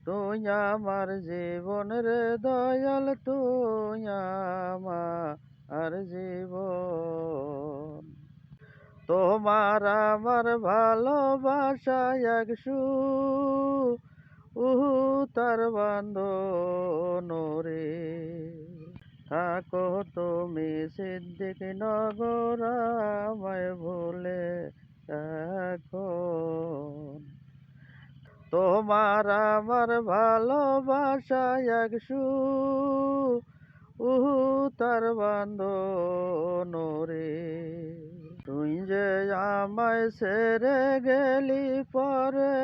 তুই আমার জীবন রে দয়াল, তুই আমার জীবন। তোমার আমার ভালোবাসা একশু তার বান্ধন রে। থাকো তুমি সিদ্দিক নগর, আমায় ভুলে এখন। তোমার আমার ভালোবাসা একশু তার বান্ধন রে। তুই যে আমায় ছেড়ে গেলি পরে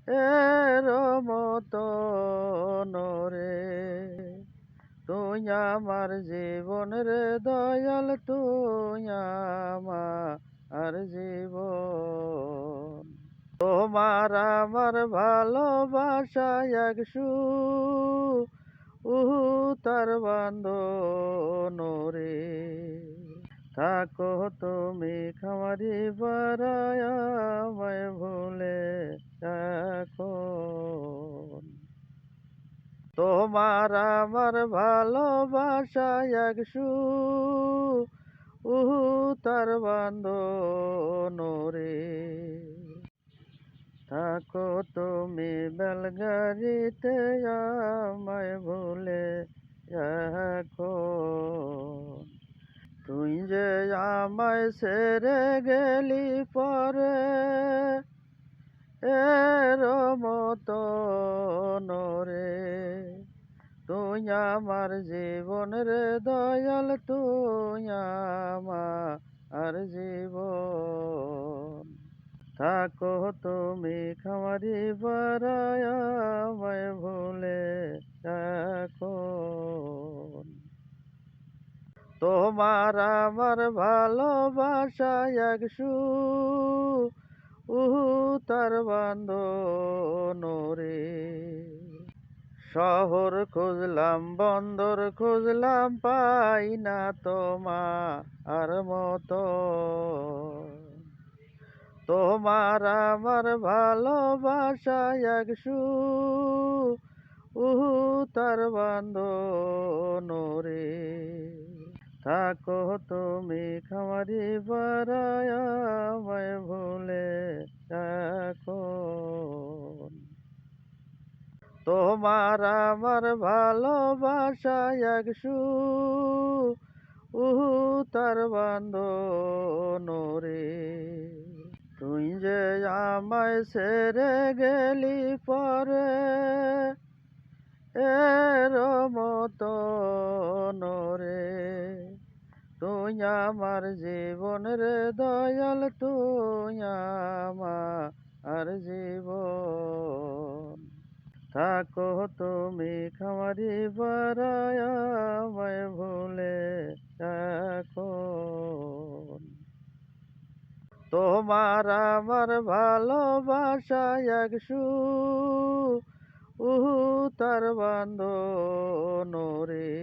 এর মতন রে। তুই আমার জীবন রে দয়াল, তুই আমার জীবন। তোমার আমার ভালোবাসা একশু তার বান্ধন রে। থাকো তুমি খামারি বারায়, আমায় ভুলে এখন। তোমার আমার ভালোবাসা একশু তার বান্ধন রে। থাকো তুমি বেলগাড়িতে, আমায় ভুলে এখন। তুই যে আমায় ছেড়ে গেলি পরে এর মতন রে। তুই আমার জীবন রে দয়াল, তুই আমার জীবন। থাকো তুমি খামারি বারায়, আমায় ভুলে এখন। তোমার আমার ভালোবাসা একশু তার বান্ধন রে। শহর খুঁজলাম বন্দর খুঁজলাম, পাই না তোমার মতো। তোমার আমার ভালোবাসা একশু তার বান্ধন রে। থাকো তুমি খামারি বারায়, আমায় ভুলে এখন। তোমার আমার ভালোবাসা একশু তার বান্ধন রে। তুই যে আমায় ছেড়ে গেলি পরে এর মতন রে। তুই আমার জীবন রে দয়াল, তুই আমার জীবন। থাকো তুমি খামারি বারায়, আমায় ভুলে এখন। তোমার আমার ভালোবাসা একশু তার বান্ধন রে।